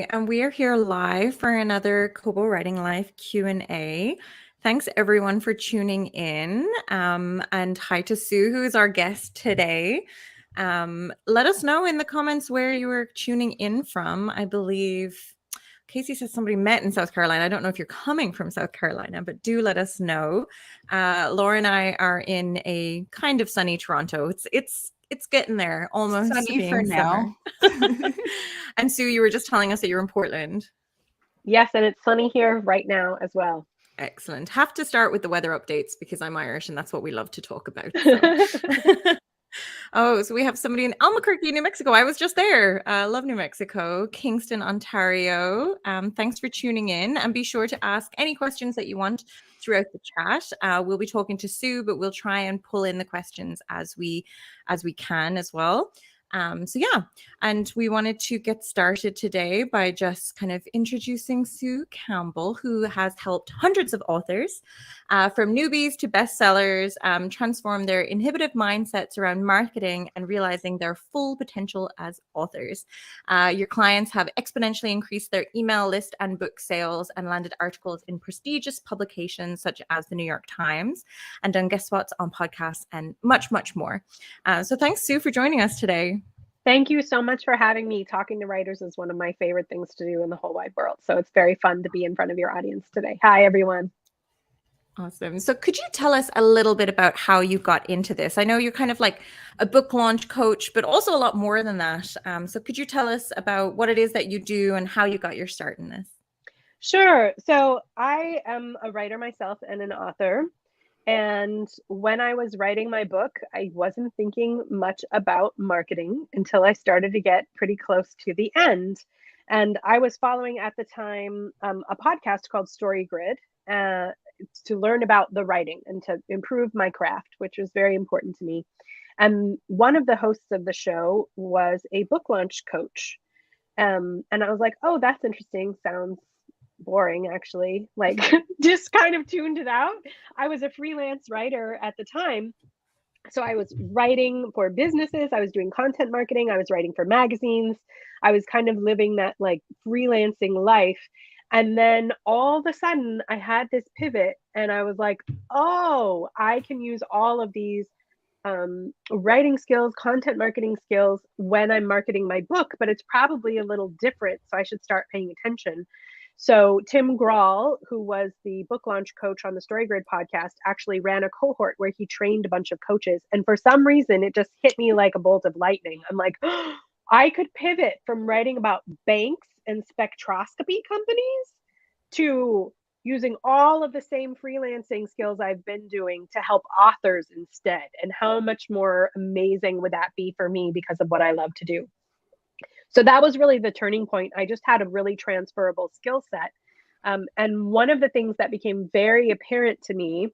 Hi, and we are here live for another Kobo Writing Live Q&A. Thanks everyone for tuning in. And hi to Sue, who is our guest today. Let us know in the comments where you were tuning in from. I believe Casey says somebody met in South Carolina. I don't know if you're coming from South Carolina, but do let us know. Laura and I are in a kind of sunny Toronto. It's getting there, almost sunny being for summer. now. And Sue, you were just telling us that you're in Portland. Yes, and it's sunny here right now as well. Excellent. Have to start with the weather updates because I'm Irish and that's what we love to talk about. So. Oh, so we have somebody in Albuquerque, New Mexico. I was just there. Love New Mexico. Kingston, Ontario. Thanks for tuning in, and be sure to ask any questions that you want throughout the chat. We'll be talking to Sue, but we'll try and pull in the questions as we can as well. So yeah, and we wanted to get started today by just kind of introducing Sue Campbell, who has helped hundreds of authors from newbies to bestsellers transform their inhibitive mindsets around marketing and realizing their full potential as authors. Your clients have exponentially increased their email list and book sales and landed articles in prestigious publications such as the New York Times and done guest spots on podcasts and much, much more. So thanks, Sue, for joining us today. Thank you so much for having me. Talking to writers is one of my favorite things to do in the whole wide world. So it's very fun to be in front of your audience today. Hi, everyone. Awesome. So could you tell us a little bit about how you got into this? I know you're kind of like a book launch coach, but also a lot more than that. So could you tell us about what it is that you do and how you got your start in this? Sure. So I am a writer myself and an author. And when I was writing my book, I wasn't thinking much about marketing until I started to get pretty close to the end. And I was following at the time a podcast called StoryGrid to learn about the writing and to improve my craft, which was very important to me. And one of the hosts of the show was a book launch coach. And I was like, oh, that's interesting. Sounds boring, actually. Like, just kind of tuned it out. I was a freelance writer at the time. So I was writing for businesses. I was doing content marketing. I was writing for magazines. I was kind of living that like freelancing life. And then all of a sudden I had this pivot and I was like, oh, I can use all of these writing skills, content marketing skills when I'm marketing my book, but it's probably a little different. So I should start paying attention. So Tim Grahl, who was the book launch coach on the StoryGrid podcast, actually ran a cohort where he trained a bunch of coaches. And for some reason, it just hit me like a bolt of lightning. I'm like, oh, I could pivot from writing about banks and spectroscopy companies to using all of the same freelancing skills I've been doing to help authors instead. And how much more amazing would that be for me because of what I love to do? So that was really the turning point. I just had a really transferable skill set. And one of the things that became very apparent to me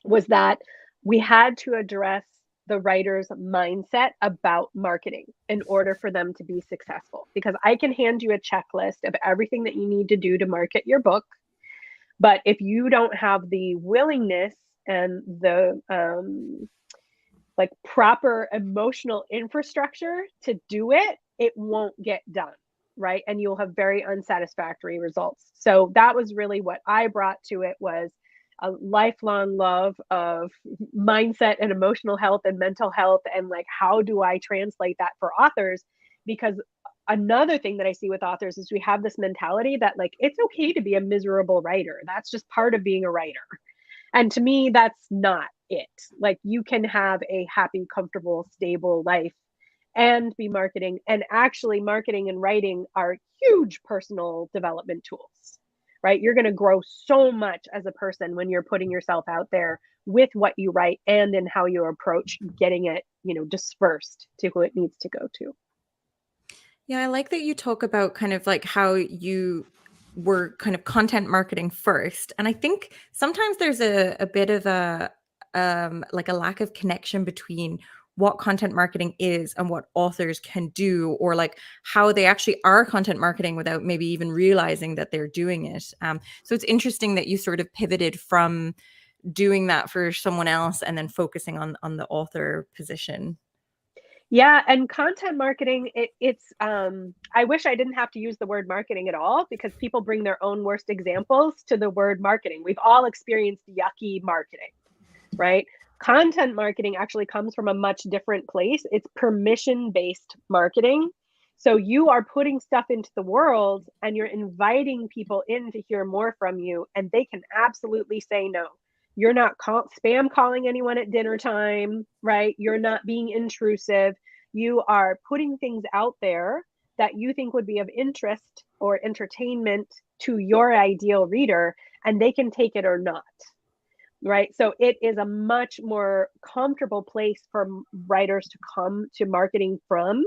was that we had to address the writer's mindset about marketing in order for them to be successful. Because I can hand you a checklist of everything that you need to do to market your book. But if you don't have the willingness and the like proper emotional infrastructure to do it, it won't get done, right? And you'll have very unsatisfactory results. So that was really what I brought to it, was a lifelong love of mindset and emotional health and mental health. And like, how do I translate that for authors? Because another thing that I see with authors is we have this mentality that like, it's okay to be a miserable writer. That's just part of being a writer. And to me, that's not it. Like, you can have a happy, comfortable, stable life and be marketing. And actually, marketing and writing are huge personal development tools, right? You're going to grow so much as a person when you're putting yourself out there with what you write and in how you approach getting it, dispersed to who it needs to go to. Yeah, I like that you talk about kind of like how you were kind of content marketing first. And I think sometimes there's a bit of a like a lack of connection between what content marketing is and what authors can do, or like how they actually are content marketing without maybe even realizing that they're doing it. So it's interesting that you sort of pivoted from doing that for someone else and then focusing on the author position. Yeah, and content marketing, it's I wish I didn't have to use the word marketing at all, because people bring their own worst examples to the word marketing. We've all experienced yucky marketing, right? Content marketing actually comes from a much different place. It's permission-based marketing. So you are putting stuff into the world and you're inviting people in to hear more from you, and they can absolutely say no. You're not spam calling anyone at dinner time, right? You're not being intrusive. You are putting things out there that you think would be of interest or entertainment to your ideal reader, and they can take it or not, right? So it is a much more comfortable place for writers to come to marketing from,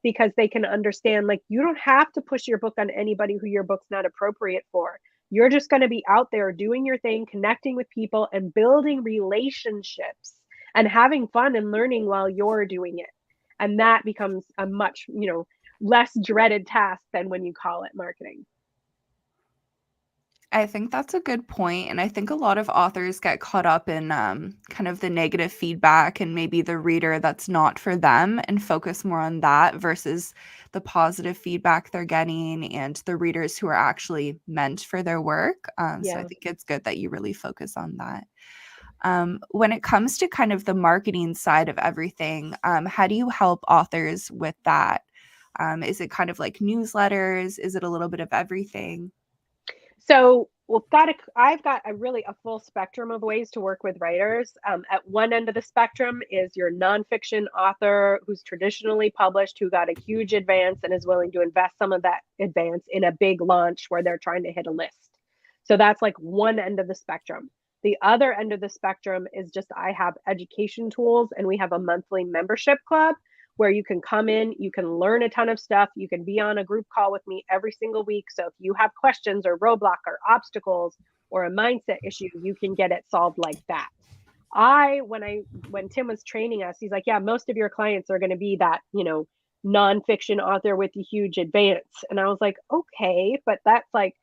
because they can understand, like, you don't have to push your book on anybody who your book's not appropriate for. You're just going to be out there doing your thing, connecting with people and building relationships and having fun and learning while you're doing it. And that becomes a much, less dreaded task than when you call it marketing. I think that's a good point, and I think a lot of authors get caught up in kind of the negative feedback and maybe the reader that's not for them, and focus more on that versus the positive feedback they're getting and the readers who are actually meant for their work. So I think it's good that you really focus on that. When it comes to kind of the marketing side of everything, how do you help authors with that? Is it kind of like newsletters? Is it a little bit of everything? So I've got a full spectrum of ways to work with writers. At one end of the spectrum is your nonfiction author who's traditionally published, who got a huge advance and is willing to invest some of that advance in a big launch where they're trying to hit a list. So that's like one end of the spectrum. The other end of the spectrum is just, I have education tools, and we have a monthly membership club where you can come in, you can learn a ton of stuff, you can be on a group call with me every single week. So if you have questions or roadblock or obstacles or a mindset issue, you can get it solved like that. When Tim was training us, he's like, yeah, most of your clients are going to be that, nonfiction author with a huge advance. And I was like, okay, but that's like,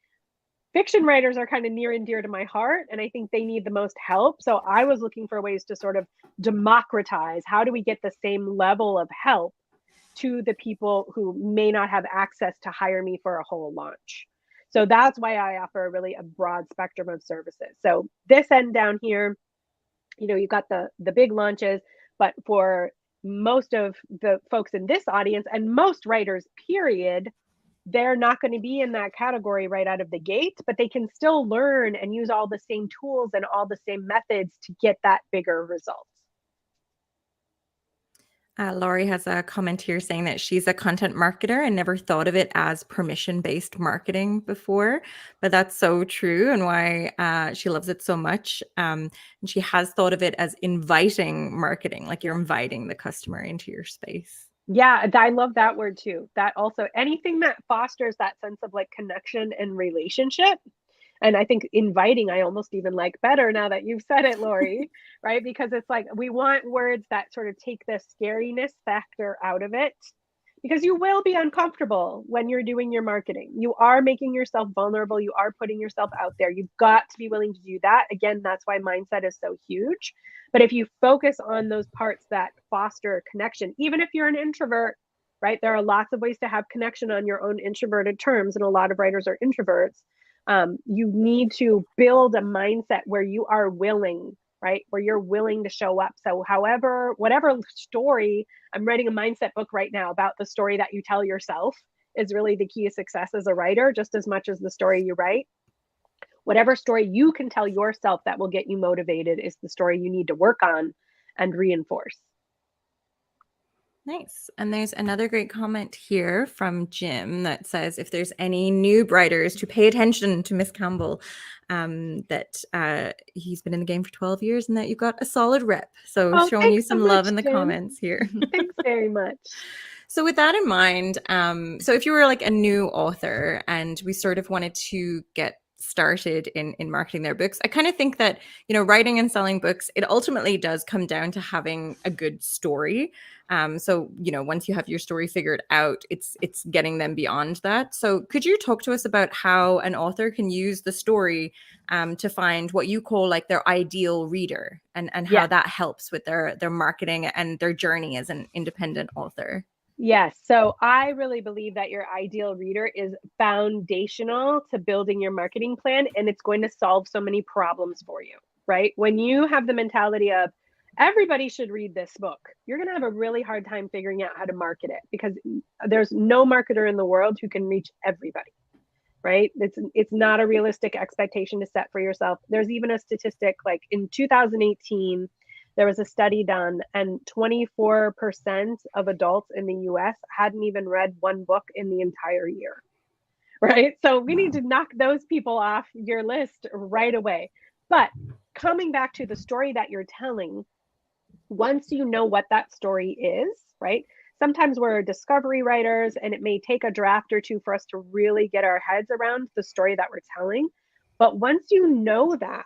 fiction writers are kind of near and dear to my heart, and I think they need the most help. So I was looking for ways to sort of democratize, how do we get the same level of help to the people who may not have access to hire me for a whole launch. So that's why I offer really a broad spectrum of services. So this end down here, you've got the big launches, but for most of the folks in this audience, and most writers, period, they're not going to be in that category right out of the gate, but they can still learn and use all the same tools and all the same methods to get that bigger result. Laurie has a comment here saying that she's a content marketer and never thought of it as permission-based marketing before, but that's so true, and why she loves it so much. And she has thought of it as inviting marketing, like you're inviting the customer into your space. Yeah, I love that word too. That also, anything that fosters that sense of like connection and relationship. And I think inviting, I almost even like better now that you've said it, Lori, right? Because it's like, we want words that sort of take the scariness factor out of it, because you will be uncomfortable when you're doing your marketing. You are making yourself vulnerable. You are putting yourself out there. You've got to be willing to do that. Again, that's why mindset is so huge. But if you focus on those parts that foster connection, even if you're an introvert, right? There are lots of ways to have connection on your own introverted terms, and a lot of writers are introverts. You need to build a mindset where you are willing, right? Where you're willing to show up. So whatever story, I'm writing a mindset book right now about the story that you tell yourself is really the key to success as a writer, just as much as the story you write. Whatever story you can tell yourself that will get you motivated is the story you need to work on and reinforce. Nice. And there's another great comment here from Jim that says, if there's any new writers, to pay attention to Miss Campbell, that he's been in the game for 12 years and that you got a solid rep. So showing you some love in the comments here. Thanks very much. So with that in mind, so if you were like a new author and we sort of wanted to get started in marketing their books, I kind of think that, writing and selling books, it ultimately does come down to having a good story. So, once you have your story figured out, it's getting them beyond that. So could you talk to us about how an author can use the story to find what you call like their ideal reader, and how Yeah. that helps with their marketing and their journey as an independent author? Yes. So I really believe that your ideal reader is foundational to building your marketing plan, and it's going to solve so many problems for you, right? When you have the mentality of everybody should read this book, you're going to have a really hard time figuring out how to market it, because there's no marketer in the world who can reach everybody, right? It's not a realistic expectation to set for yourself. There's even a statistic, like in 2018, there was a study done, and 24% of adults in the US hadn't even read one book in the entire year, right? So we need to knock those people off your list right away. But coming back to the story that you're telling, once you know what that story is, right? Sometimes we're discovery writers, and it may take a draft or two for us to really get our heads around the story that we're telling. But once you know that,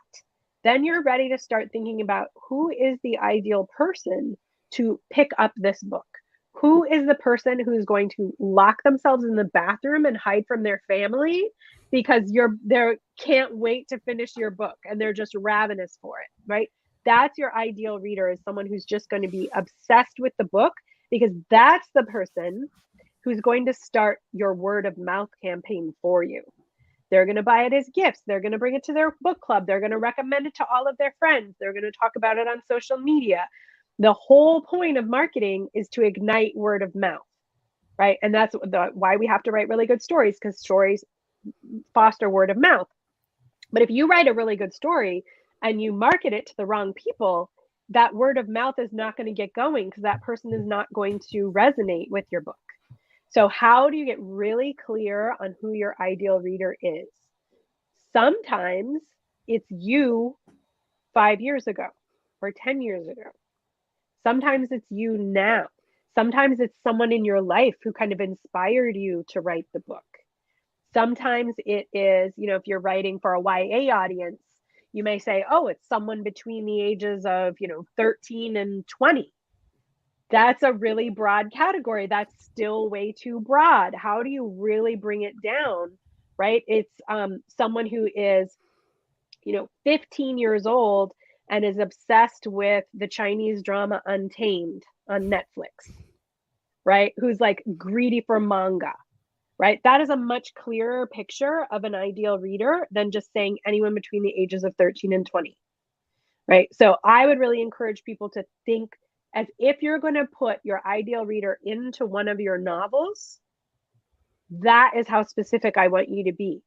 then you're ready to start thinking about who is the ideal person to pick up this book. Who is the person who's going to lock themselves in the bathroom and hide from their family because they can't wait to finish your book and they're just ravenous for it, right? That's your ideal reader, is someone who's just going to be obsessed with the book, because that's the person who's going to start your word of mouth campaign for you. They're going to buy it as gifts. They're going to bring it to their book club. They're going to recommend it to all of their friends. They're going to talk about it on social media. The whole point of marketing is to ignite word of mouth, right? And that's why we have to write really good stories, because stories foster word of mouth. But if you write a really good story and you market it to the wrong people, that word of mouth is not going to get going, because that person is not going to resonate with your book. So how do you get really clear on who your ideal reader is? Sometimes it's you 5 years ago or 10 years ago. Sometimes it's you now. Sometimes it's someone in your life who kind of inspired you to write the book. Sometimes it is, if you're writing for a YA audience, you may say, oh, it's someone between the ages of, 13 and 20. That's a really broad category. That's still way too broad. How do you really bring it down, right? It's someone who is, 15 years old and is obsessed with the Chinese drama Untamed on Netflix, right? Who's like greedy for manga, right? That is a much clearer picture of an ideal reader than just saying anyone between the ages of 13 and 20, right? So I would really encourage people to think as if you're going to put your ideal reader into one of your novels, that is how specific I want you to be.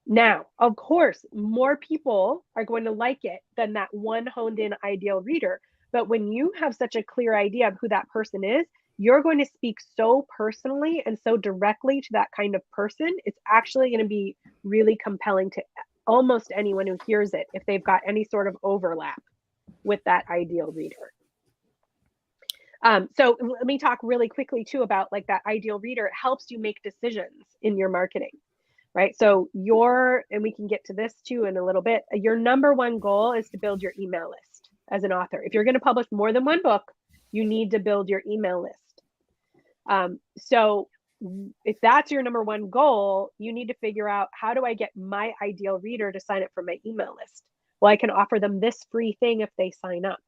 Now, of course, more people are going to like it than that one honed in ideal reader. But when you have such a clear idea of who that person is, you're going to speak so personally and so directly to that kind of person. It's actually going to be really compelling to almost anyone who hears it, if they've got any sort of overlap with that ideal reader. So let me talk really quickly too about like that ideal reader. It helps you make decisions in your marketing, right? So and we can get to this too in a little bit, your number one goal is to build your email list as an author. If you're going to publish more than one book, you need to build your email list. So if that's your number one goal, you need to figure out, how do I get my ideal reader to sign up for my email list? Well, I can offer them this free thing if they sign up.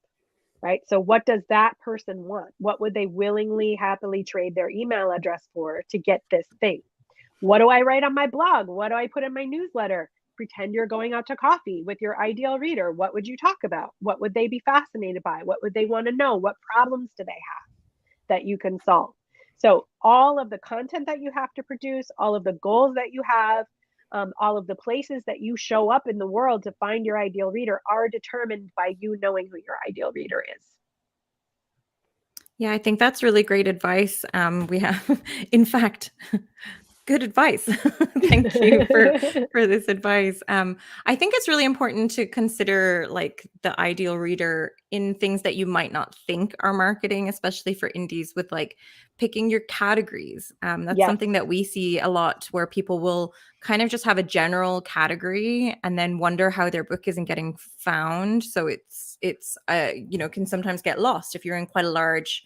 Right? So what does that person want? What would they willingly, happily trade their email address for to get this thing? What do I write on my blog? What do I put in my newsletter? Pretend you're going out to coffee with your ideal reader. What would you talk about? What would they be fascinated by? What would they want to know? What problems do they have that you can solve? So all of the content that you have to produce, all of the goals that you have, all of the places that you show up in the world to find your ideal reader are determined by you knowing who your ideal reader is. Yeah, I think that's really great advice. We have, in fact, good advice. Thank you for this advice. I think it's really important to consider like the ideal reader in things that you might not think are marketing, especially for indies, with like picking your categories. That's Yes. something that we see a lot, where people will kind of just have a general category and then wonder how their book isn't getting found. So it's can sometimes get lost if you're in quite a large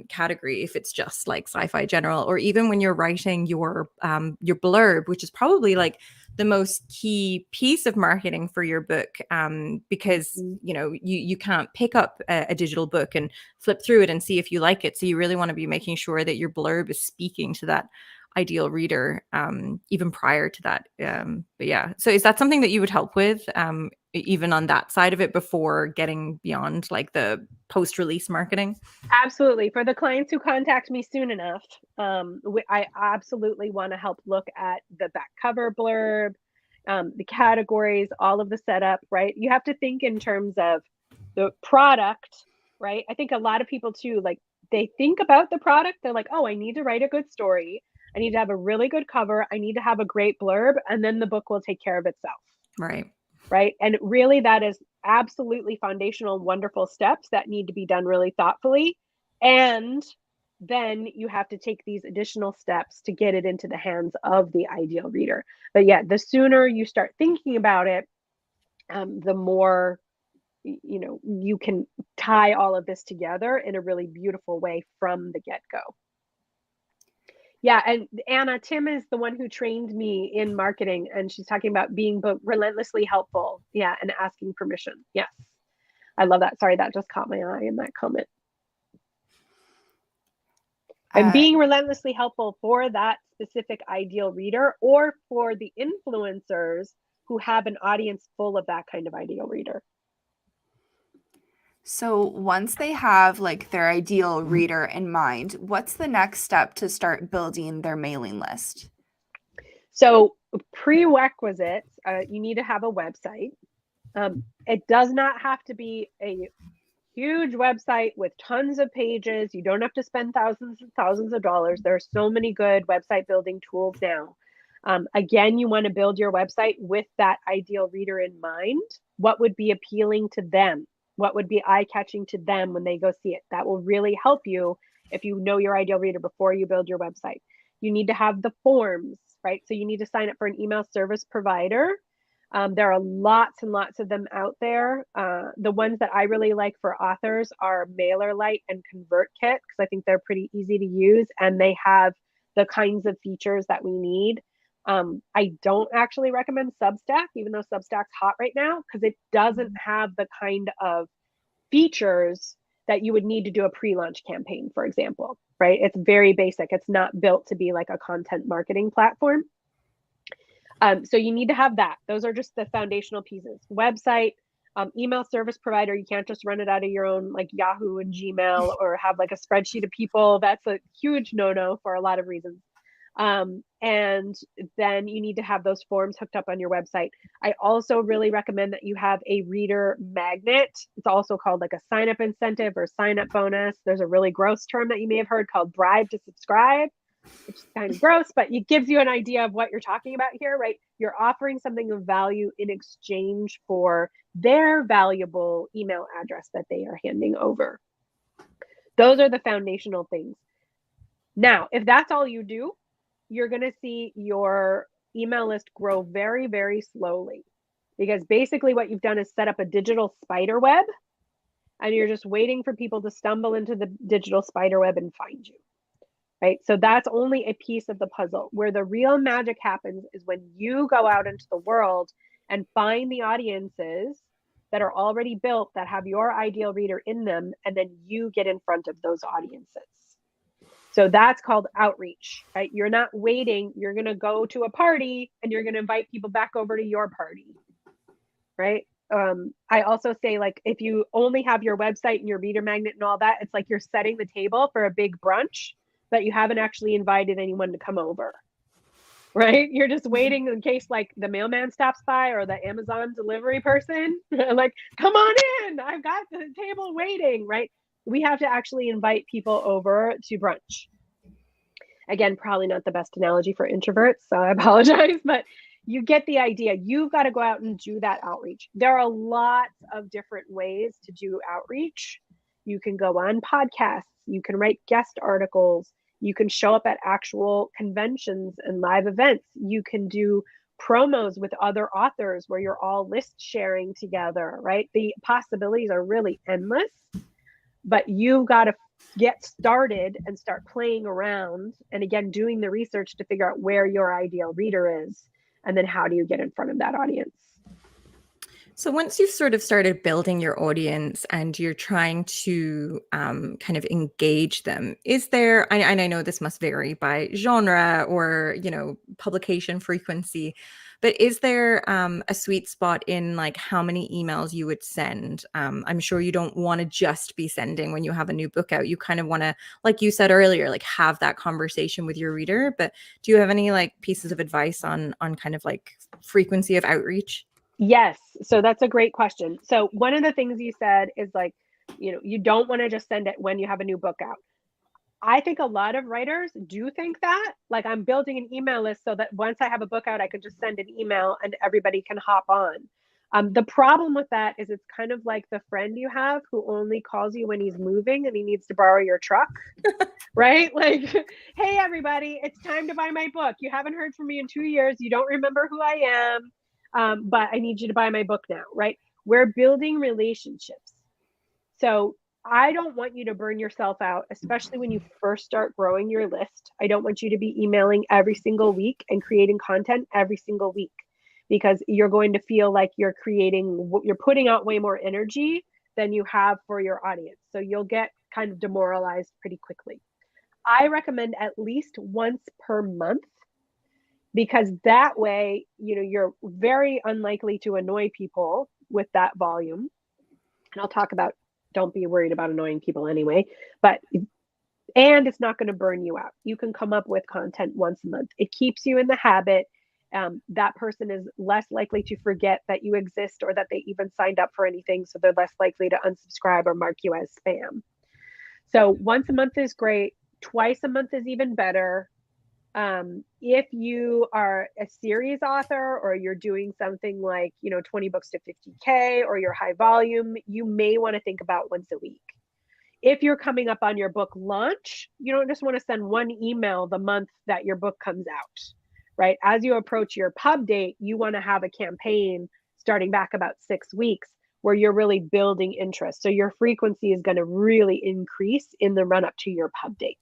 category, if it's just like sci-fi general, or even when you're writing your blurb, which is probably like the most key piece of marketing for your book, because you can't pick up a digital book and flip through it and see if you like it. So you really want to be making sure that your blurb is speaking to that ideal reader, even prior to that. But yeah, so is that something that you would help with, even on that side of it, before getting beyond like the post-release marketing? Absolutely. For the clients who contact me soon enough, I absolutely want to help look at the back cover blurb, the categories, all of the setup, right? You have to think in terms of the product, right? I think a lot of people too, like, they think about the product. They're like, oh, I need to write a good story. I need to have a really good cover. I need to have a great blurb, and then the book will take care of itself. Right. Right. And really, that is absolutely foundational, wonderful steps that need to be done really thoughtfully. And then you have to take these additional steps to get it into the hands of the ideal reader. But yeah, the sooner you start thinking about it, the more, you can tie all of this together in a really beautiful way from the get-go. Yeah, and Anna, Tim is the one who trained me in marketing, and she's talking about being relentlessly helpful. Yeah, and asking permission. Yes, I love that. Sorry, that just caught my eye in that comment. And being relentlessly helpful for that specific ideal reader, or for the influencers who have an audience full of that kind of ideal reader. So once they have like their ideal reader in mind, what's the next step to start building their mailing list? So prerequisites, you need to have a website. It does not have to be a huge website with tons of pages. You don't have to spend thousands and thousands of dollars. There are so many good website building tools now. Again, you want to build your website with that ideal reader in mind. What would be appealing to them? What would be eye-catching to them when they go see it? That will really help you if you know your ideal reader before you build your website. You need to have the forms, right? So you need to sign up for an email service provider. There are lots and lots of them out there. The ones that I really like for authors are MailerLite and ConvertKit, because I think they're pretty easy to use, and they have the kinds of features that we need. I don't actually recommend Substack, even though Substack's hot right now, because it doesn't have the kind of features that you would need to do a pre-launch campaign, for example, right? It's very basic. It's not built to be like a content marketing platform. So you need to have that. Those are just the foundational pieces. Website, email service provider. You can't just run it out of your own like Yahoo and Gmail, or have like a spreadsheet of people. That's a huge no-no for a lot of reasons. And then you need to have those forms hooked up on your website. I also really recommend that you have a reader magnet. It's also called like a sign-up incentive or sign-up bonus. There's a really gross term that you may have heard called bribe to subscribe, which is kind of gross, but it gives you an idea of what you're talking about here, right? You're offering something of value in exchange for their valuable email address that they are handing over. Those are the foundational things. Now, if that's all you do, you're going to see your email list grow very, very slowly, because basically what you've done is set up a digital spider web, and you're just waiting for people to stumble into the digital spider web and find you, right? So that's only a piece of the puzzle. Where the real magic happens is when you go out into the world and find the audiences that are already built, that have your ideal reader in them, and then you get in front of those audiences. So that's called outreach, right? You're not waiting. You're going to go to a party and you're going to invite people back over to your party, right? I also say, like, if you only have your website and your reader magnet and all that, it's like you're setting the table for a big brunch, but you haven't actually invited anyone to come over, right? You're just waiting in case like the mailman stops by or the Amazon delivery person, like, come on in, I've got the table waiting, right? We have to actually invite people over to brunch. Again, probably not the best analogy for introverts, so I apologize, but you get the idea. You've got to go out and do that outreach. There are lots of different ways to do outreach. You can go on podcasts, you can write guest articles, you can show up at actual conventions and live events, you can do promos with other authors where you're all list sharing together, right? The possibilities are really endless. But you've got to get started and start playing around, and again doing the research to figure out where your ideal reader is, and then how do you get in front of that audience. So once you've sort of started building your audience and you're trying to kind of engage them, is there, and I know this must vary by genre or, publication frequency, but is there a sweet spot in like how many emails you would send? I'm sure you don't want to just be sending when you have a new book out. You kind of want to, like you said earlier, like have that conversation with your reader. But do you have any like pieces of advice on kind of like frequency of outreach? Yes. So that's a great question. So one of the things you said is like, you don't want to just send it when you have a new book out. I think a lot of writers do think that, like, I'm building an email list so that once I have a book out, I can just send an email and everybody can hop on. The problem with that is it's kind of like the friend you have who only calls you when he's moving and he needs to borrow your truck, right? Like, hey, everybody, it's time to buy my book. You haven't heard from me in 2 years. You don't remember who I am, but I need you to buy my book now, right? We're building relationships. So I don't want you to burn yourself out, especially when you first start growing your list. I don't want you to be emailing every single week and creating content every single week, because you're going to feel like you're putting out way more energy than you have for your audience. So you'll get kind of demoralized pretty quickly. I recommend at least once per month, because that way, you're very unlikely to annoy people with that volume. And I'll talk about, don't be worried about annoying people anyway, and it's not going to burn you out. You can come up with content once a month. It keeps you in the habit. That person is less likely to forget that you exist or that they even signed up for anything. So they're less likely to unsubscribe or mark you as spam. So once a month is great. Twice a month is even better. If you are a series author or you're doing something like, 20 books to 50K, or you're high volume, you may want to think about once a week. If you're coming up on your book launch, you don't just want to send one email the month that your book comes out, right? As you approach your pub date, you want to have a campaign starting back about 6 weeks where you're really building interest. So your frequency is going to really increase in the run up to your pub date.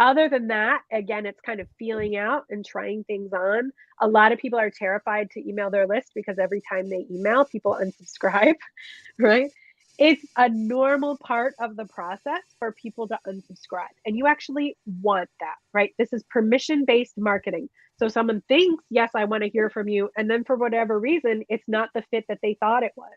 Other than that, again, it's kind of feeling out and trying things on. A lot of people are terrified to email their list because every time they email, people unsubscribe, right? It's a normal part of the process for people to unsubscribe. And you actually want that, right? This is permission-based marketing. So someone thinks, yes, I want to hear from you. And then for whatever reason, it's not the fit that they thought it was,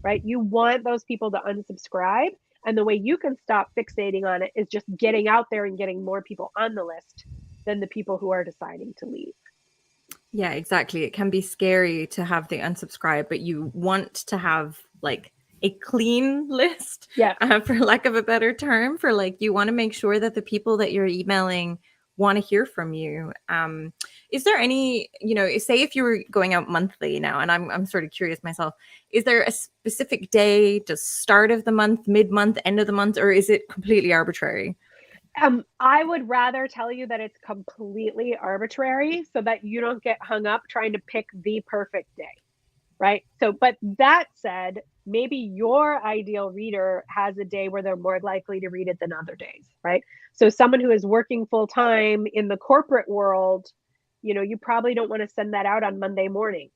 right? You want those people to unsubscribe. And the way you can stop fixating on it is just getting out there and getting more people on the list than the people who are deciding to leave. Yeah, exactly. It can be scary to have the unsubscribe, but you want to have like a clean list, for lack of a better term, for like, you want to make sure that the people that you're emailing want to hear from you. Is there any, say if you were going out monthly now, and I'm sort of curious myself, is there a specific day, to start of the month, mid-month, end of the month, or is it completely arbitrary? I would rather tell you that it's completely arbitrary so that you don't get hung up trying to pick the perfect day, right? So, but that said, maybe your ideal reader has a day where they're more likely to read it than other days, right? So someone who is working full time in the corporate world, you probably don't want to send that out on Monday morning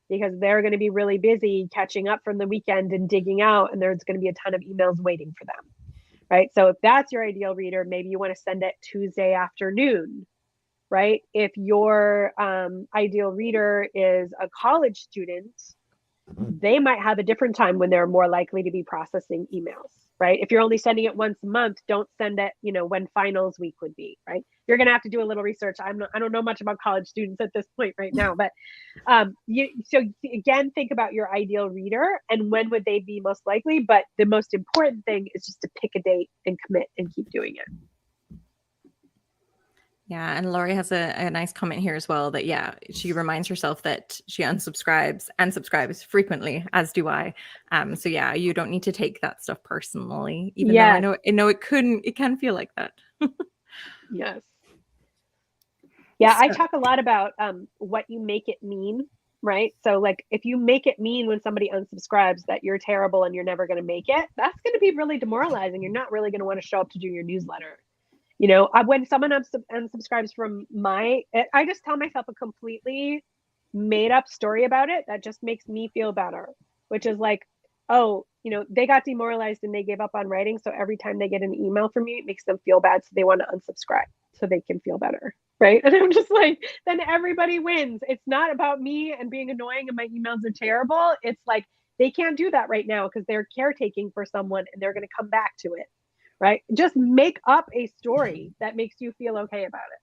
because they're going to be really busy catching up from the weekend and digging out, and there's going to be a ton of emails waiting for them, right? So if that's your ideal reader, maybe you want to send it Tuesday afternoon, right? If your ideal reader is a college student, they might have a different time when they're more likely to be processing emails, right? If you're only sending it once a month, don't send it, when finals week would be, right? You're going to have to do a little research. I don't know much about college students at this point right now, but so again, think about your ideal reader and when would they be most likely. But the most important thing is just to pick a date and commit and keep doing it. Yeah, and Laurie has a nice comment here as well that, she reminds herself that she unsubscribes and subscribes frequently, as do I. So you don't need to take that stuff personally, even though I know it can feel like that. Yes. Yeah, I talk a lot about what you make it mean right? So like if you make it mean when somebody unsubscribes that you're terrible and you're never going to make it, that's going to be really demoralizing. You're not really going to want to show up to do your newsletter. You know, when someone unsubscribes from I just tell myself a completely made up story about it that just makes me feel better, which is like, oh, you know, they got demoralized and they gave up on writing. So every time they get an email from me, it makes them feel bad. So they want to unsubscribe so they can feel better. Right. And I'm just like, then everybody wins. It's not about me and being annoying and my emails are terrible. It's like, they can't do that right now because they're caretaking for someone and they're going to come back to it. Right. Just make up a story that makes you feel okay about it.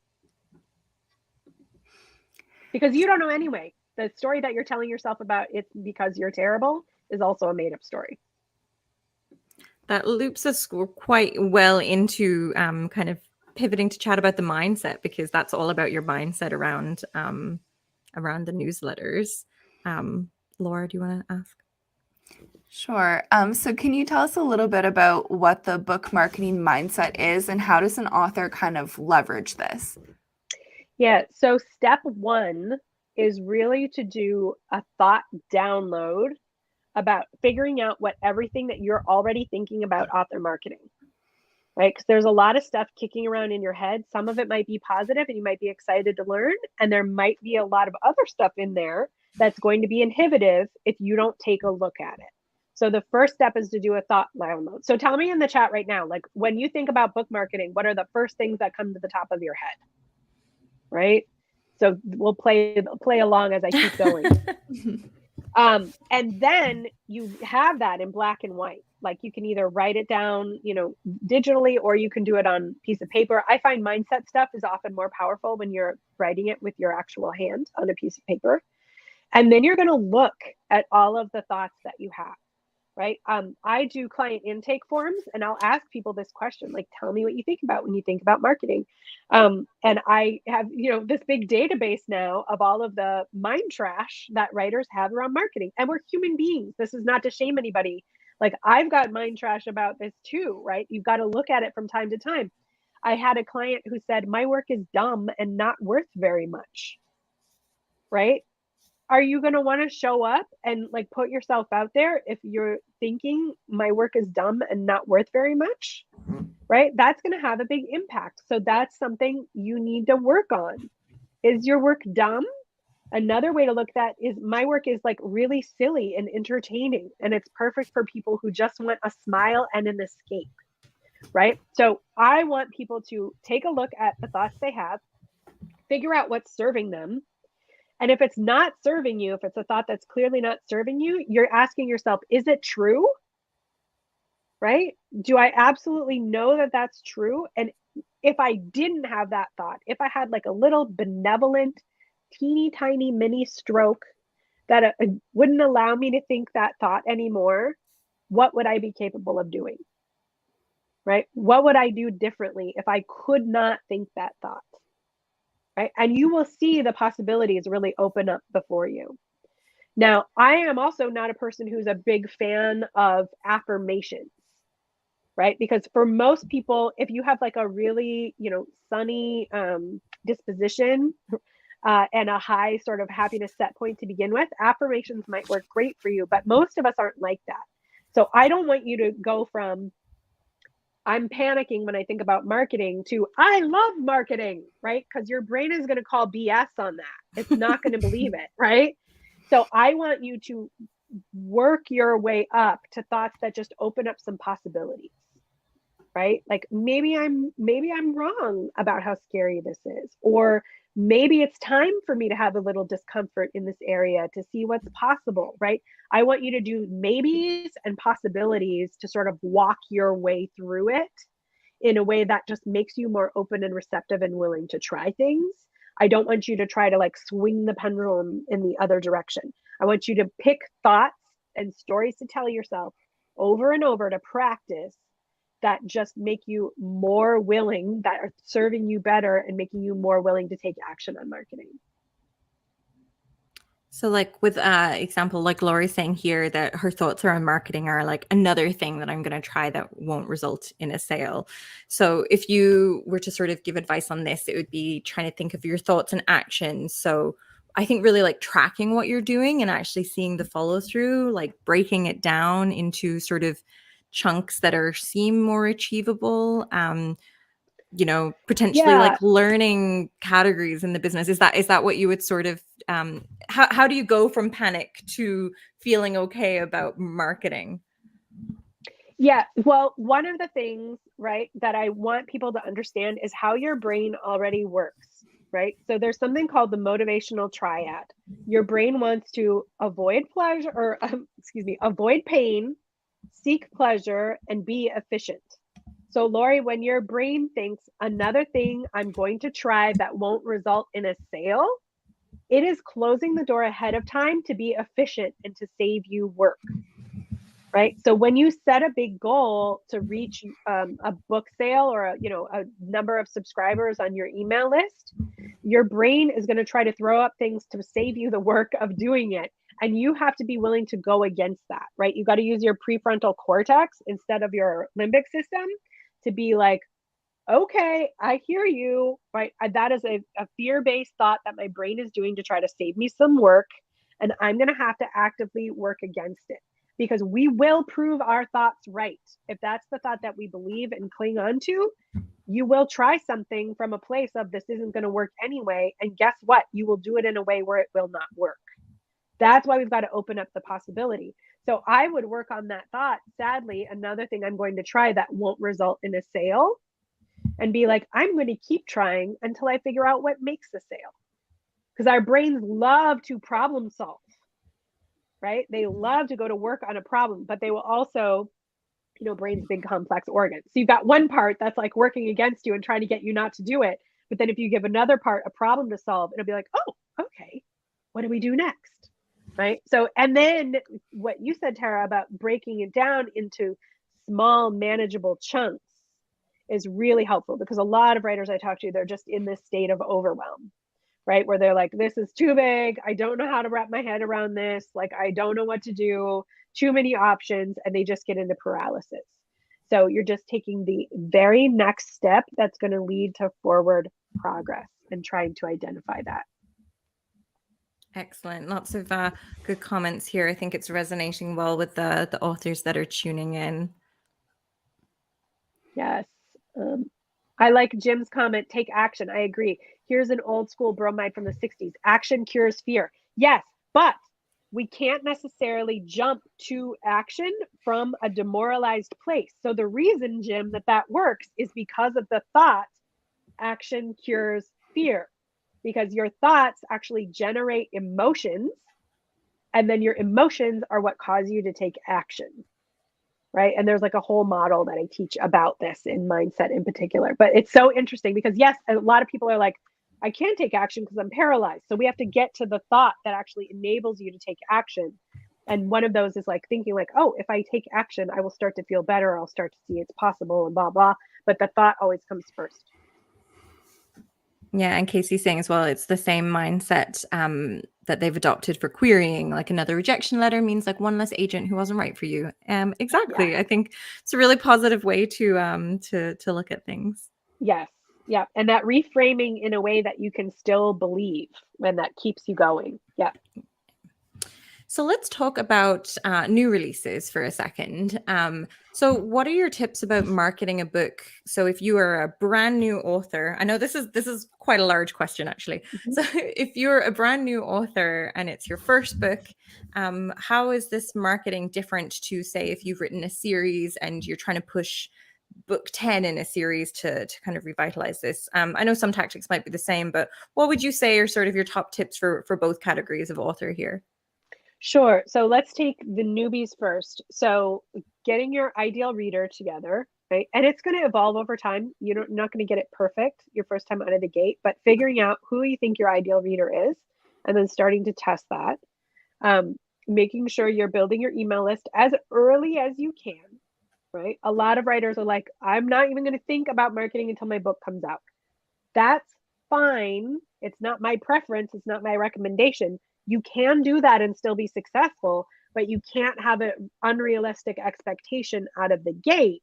Because you don't know anyway. The story that you're telling yourself about it's because you're terrible is also a made up story. That loops us quite well into kind of pivoting to chat about the mindset, because that's all about your mindset around the newsletters. Laura, do you want to ask? Sure. So can you tell us a little bit about what the book marketing mindset is and how does an author kind of leverage this? Yeah. So step one is really to do a thought download about figuring out what everything that you're already thinking about author marketing, right? Because there's a lot of stuff kicking around in your head. Some of it might be positive and you might be excited to learn. And there might be a lot of other stuff in there that's going to be inhibitive if you don't take a look at it. So the first step is to do a thought download. So tell me in the chat right now, like when you think about book marketing, what are the first things that come to the top of your head? Right? So we'll play along as I keep going. And then you have that in black and white. Like you can either write it down, you know, digitally, or you can do it on a piece of paper. I find mindset stuff is often more powerful when you're writing it with your actual hand on a piece of paper. And then you're going to look at all of the thoughts that you have. Right. I do client intake forms and I'll ask people this question, like, tell me what you think about when you think about marketing. And I have, you know, this big database now of all of the mind trash that writers have around marketing. And we're human beings. This is not to shame anybody. Like I've got mind trash about this too, right? You've got to look at it from time to time. I had a client who said, my work is dumb and not worth very much. Right. Are you going to want to show up and like put yourself out there if you're thinking my work is dumb and not worth very much, right? That's going to have a big impact. So that's something you need to work on. Is your work dumb? Another way to look at that is my work is like really silly and entertaining, and it's perfect for people who just want a smile and an escape, right? So I want people to take a look at the thoughts they have, figure out what's serving them. And if it's not serving you, if it's a thought that's clearly not serving you, you're asking yourself, is it true? Right? Do I absolutely know that that's true? And if I didn't have that thought, if I had like a little benevolent, teeny tiny mini stroke that wouldn't allow me to think that thought anymore, what would I be capable of doing? Right? What would I do differently if I could not think that thought? Right? And you will see the possibilities really open up before you. Now, I am also not a person who's a big fan of affirmations, right? Because for most people, if you have like a really, you know, sunny disposition and a high sort of happiness set point to begin with, affirmations might work great for you, but most of us aren't like that. So I don't want you to go from I'm panicking when I think about marketing to I love marketing, right? Because your brain is going to call BS on that. It's not going to believe it, right? So I want you to work your way up to thoughts that just open up some possibilities, right? Like maybe I'm wrong about how scary this is, or maybe it's time for me to have a little discomfort in this area to see what's possible, right? I want you to do maybes and possibilities to sort of walk your way through it in a way that just makes you more open and receptive and willing to try things. I don't want you to try to like swing the pendulum in the other direction. I want you to pick thoughts and stories to tell yourself over and over to practice that just make you more willing, that are serving you better and making you more willing to take action on marketing. So like with example, like Laurie's saying here that her thoughts around marketing are like another thing that I'm going to try that won't result in a sale. So if you were to sort of give advice on this, it would be trying to think of your thoughts and actions. So I think really like tracking what you're doing and actually seeing the follow through, like breaking it down into sort of chunks that seem more achievable. Potentially Yeah. like learning categories in the business. Is that what you would sort of how do you go from panic to feeling okay about marketing? Yeah. Well, one of the things, right, that I want people to understand is how your brain already works, right? So there's something called the motivational triad. Your brain wants to avoid pleasure or, avoid pain, seek pleasure, and be efficient. So, Lori, when your brain thinks another thing I'm going to try that won't result in a sale, it is closing the door ahead of time to be efficient and to save you work. Right. So when you set a big goal to reach a book sale or a number of subscribers on your email list, your brain is going to try to throw up things to save you the work of doing it. And you have to be willing to go against that. Right. You got to use your prefrontal cortex instead of your limbic system to be like, okay, I hear you. Right. That is a fear-based thought that my brain is doing to try to save me some work. And I'm going to have to actively work against it. Because we will prove our thoughts right. If that's the thought that we believe and cling on to, you will try something from a place of this isn't going to work anyway. And guess what? You will do it in a way where it will not work. That's why we've got to open up the possibility. So I would work on that thought. Sadly, another thing I'm going to try that won't result in a sale and be like, I'm going to keep trying until I figure out what makes a sale. Because our brains love to problem solve. Right? They love to go to work on a problem, but they will also, brain's big complex organ. So you've got one part that's like working against you and trying to get you not to do it. But then if you give another part a problem to solve, it'll be like, oh, okay, what do we do next? Right? So, and then what you said, Tara, about breaking it down into small, manageable chunks is really helpful because a lot of writers I talk to, they're just in this state of overwhelm. Right? Where they're like, this is too big. I don't know how to wrap my head around this. Like, I don't know what to do. Too many options. And they just get into paralysis. So you're just taking the very next step that's going to lead to forward progress and trying to identify that. Excellent. Lots of good comments here. I think it's resonating well with the authors that are tuning in. Yes. I like Jim's comment, take action. I agree. Here's an old school bromide from the 60s. Action cures fear. Yes, but we can't necessarily jump to action from a demoralized place. So the reason, Jim, that works is because of the thought, action cures fear. Because your thoughts actually generate emotions, and then your emotions are what cause you to take action. Right. And there's like a whole model that I teach about this in mindset in particular. But it's so interesting because, yes, a lot of people are like, I can't take action because I'm paralyzed. So we have to get to the thought that actually enables you to take action. And one of those is like thinking like, oh, if I take action, I will start to feel better. I'll start to see it's possible and blah, blah. But the thought always comes first. Yeah, and Casey's saying as well, it's the same mindset that they've adopted for querying. Like another rejection letter means like one less agent who wasn't right for you. Exactly. Yeah. I think it's a really positive way to look at things. Yes. Yeah. And that reframing in a way that you can still believe when that keeps you going. Yeah. So let's talk about new releases for a second. So what are your tips about marketing a book? So if you are a brand new author, I know this is quite a large question actually. Mm-hmm. So if you're a brand new author and it's your first book, how is this marketing different to say if you've written a series and you're trying to push book 10 in a series to kind of revitalize this? I know some tactics might be the same, but what would you say are sort of your top tips for both categories of author here? Sure. So let's take the newbies first. So getting your ideal reader together, right? And it's going to evolve over time. You're not going to get it perfect your first time out of the gate, but figuring out who you think your ideal reader is and then starting to test that. Making sure you're building your email list as early as you can, right? A lot of writers are like, I'm not even going to think about marketing until my book comes out. That's fine. It's not my preference. It's not my recommendation. You can do that and still be successful, but you can't have an unrealistic expectation out of the gate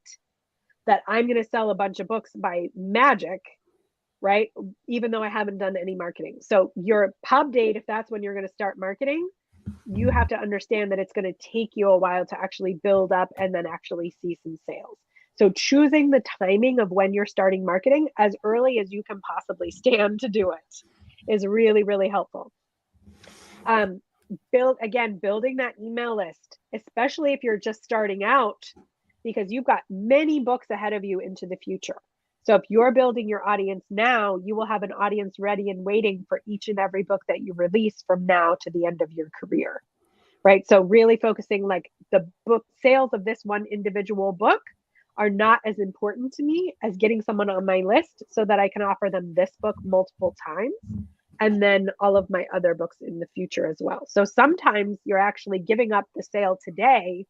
that I'm going to sell a bunch of books by magic right? Even though I haven't done any marketing. So your pub date, if that's when you're going to start marketing, you have to understand that it's going to take you a while to actually build up and then actually see some sales. So choosing the timing of when you're starting marketing as early as you can possibly stand to do it is really, really helpful. Building that email list, especially if you're just starting out, because you've got many books ahead of you into the future. So if you're building your audience now, you will have an audience ready and waiting for each and every book that you release from now to the end of your career, right? So really focusing, like, the book sales of this one individual book are not as important to me as getting someone on my list so that I can offer them this book multiple times, and then all of my other books in the future as well. So sometimes you're actually giving up the sale today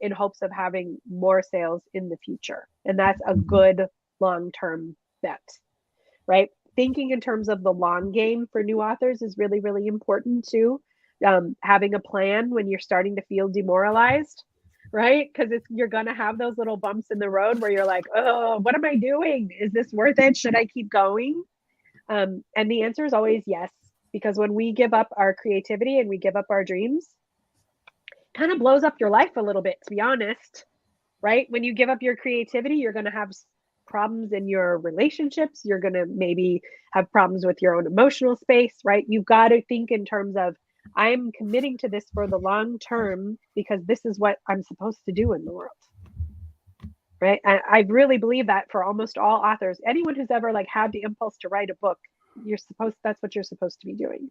in hopes of having more sales in the future. And that's a good long-term bet, right? Thinking in terms of the long game for new authors is really, really important too. Having a plan when you're starting to feel demoralized, right? Because you're going to have those little bumps in the road where you're like, oh, what am I doing? Is this worth it? Should I keep going? And the answer is always yes, because when we give up our creativity and we give up our dreams, it kind of blows up your life a little bit, to be honest, right? When you give up your creativity, you're going to have problems in your relationships. You're going to maybe have problems with your own emotional space, right? You've got to think in terms of, I'm committing to this for the long term because this is what I'm supposed to do in the world, right? And I really believe that for almost all authors, anyone who's ever like had the impulse to write a book, that's what you're supposed to be doing.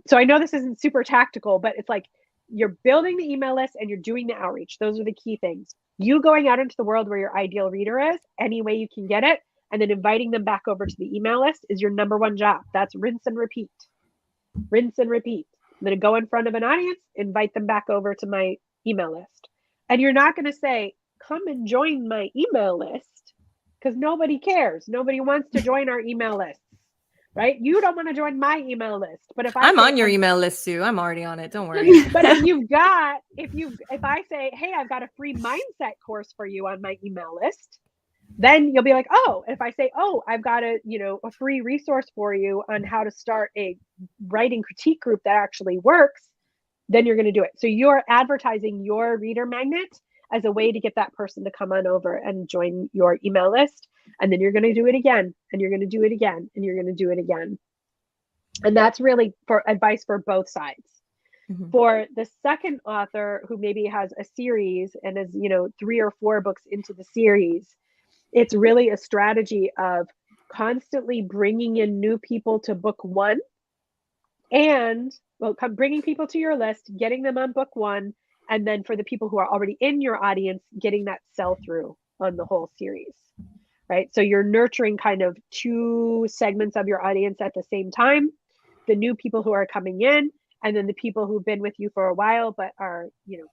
So I know this isn't super tactical, but it's like, you're building the email list and you're doing the outreach. Those are the key things. You going out into the world where your ideal reader is, any way you can get it, and then inviting them back over to the email list is your number one job. That's rinse and repeat. Rinse and repeat. I'm going to go in front of an audience, invite them back over to my email list. And you're not going to say, come and join my email list, because nobody cares. Nobody wants to join our email list. Right? You don't want to join my email list, but if I'm on your email list, Sue. I'm already on it. Don't worry. But if I say, hey, I've got a free mindset course for you on my email list, then you'll be like, oh. If I say, oh, I've got a free resource for you on how to start a writing critique group that actually works, then you're going to do it. So you're advertising your reader magnet as a way to get that person to come on over and join your email list. And then you're going to do it again, and you're going to do it again, and you're going to do it again. And that's really for advice for both sides. Mm-hmm. For the second author who maybe has a series and is, 3 or 4 books into the series, it's really a strategy of constantly bringing in new people to book one, and bringing people to your list, getting them on book one, and then for the people who are already in your audience, getting that sell through on the whole series. Right? So you're nurturing kind of 2 segments of your audience at the same time, the new people who are coming in, and then the people who've been with you for a while, but are,